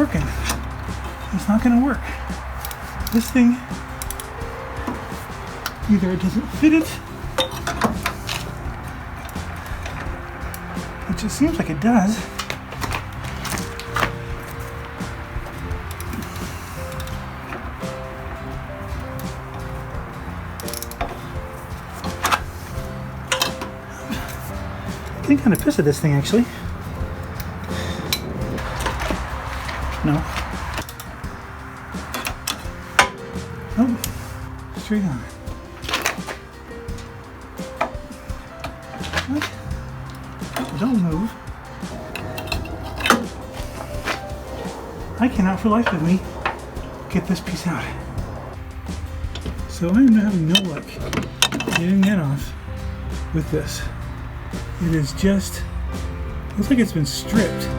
working. It's not going to work. This thing, either it doesn't fit it, which it seems like it does. I think kind of pissed at this thing actually. No. Oh, straight on. What? Don't move. I cannot for life of me get this piece out. So I'm having no luck getting that off with this. It is just, looks like it's been stripped.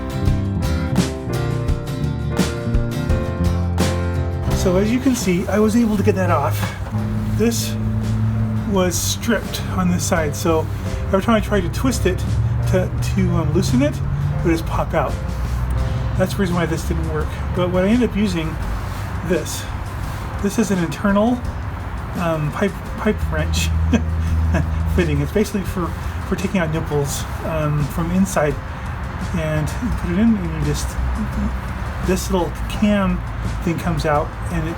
So as you can see, I was able to get that off. This was stripped on this side, so every time I tried to twist it to loosen it, it would just pop out. That's the reason why this didn't work. But what I ended up using, this is an internal pipe wrench fitting. It's basically for taking out nipples from inside, and you put it in and you just, this little cam thing comes out, and it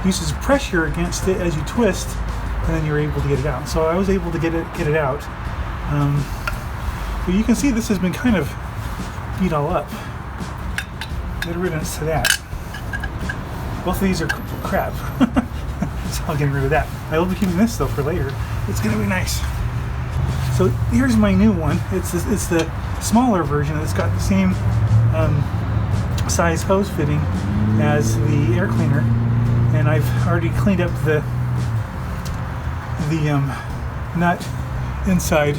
uses pressure against it as you twist, and then you're able to get it out. So I was able to get it out. But you can see this has been kind of beat all up. Get rid of that. Both of these are crap. So I'll get rid of that. I will be keeping this though for later. It's gonna be nice. So here's my new one. It's the smaller version. It's got the same size hose fitting as the air cleaner, and I've already cleaned up the nut inside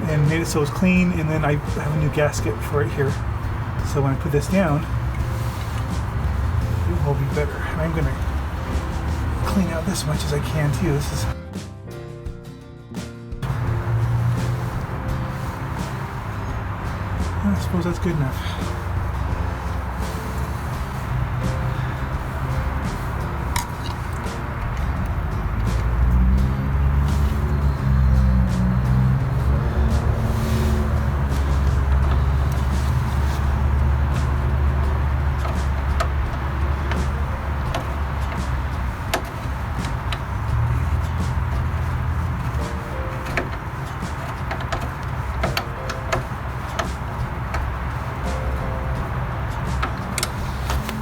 and made it so it's clean, and then I have a new gasket for it here. So when I put this down, it will be better. And I'm gonna clean out this much as I can too. This is I suppose that's good enough.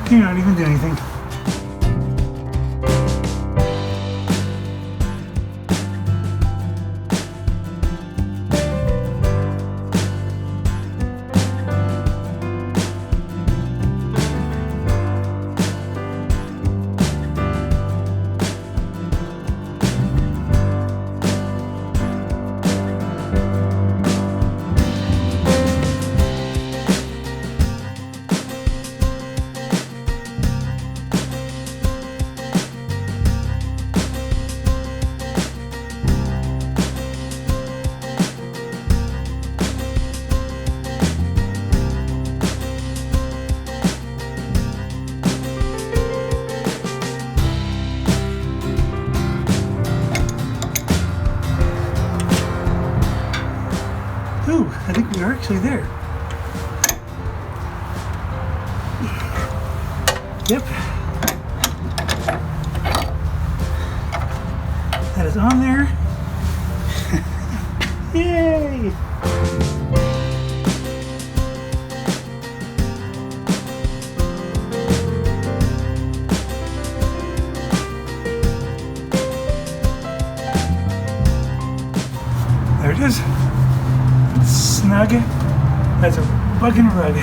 You're not even doing anything. Ooh, I think we are actually there. Yep. That is on there. Yay! There it is. Snug as a bug in a rug.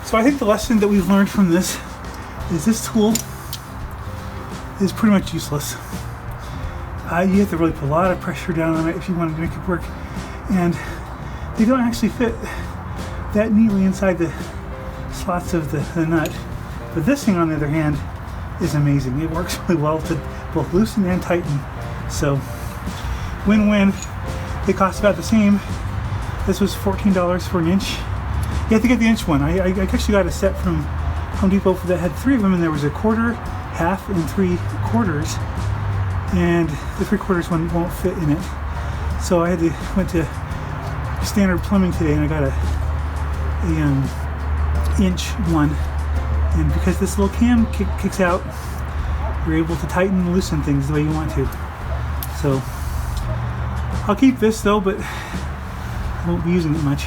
So I think the lesson that we've learned from this is this tool is pretty much useless. You have to really put a lot of pressure down on it if you want to make it work, and they don't actually fit that neatly inside the slots of the nut. But this thing, on the other hand, is amazing. It works really well to both loosen and tighten. So win-win. They cost about the same, This was $14 for an inch. You have to get the inch one. I actually got a set from Home Depot that had 3 of them, and there was a quarter, half, and 3/4. And the 3/4 one won't fit in it. So I went to Standard Plumbing today, and I got a inch one. And because this little cam kicks out, you're able to tighten and loosen things the way you want to. So I'll keep this though, but I won't be using it much.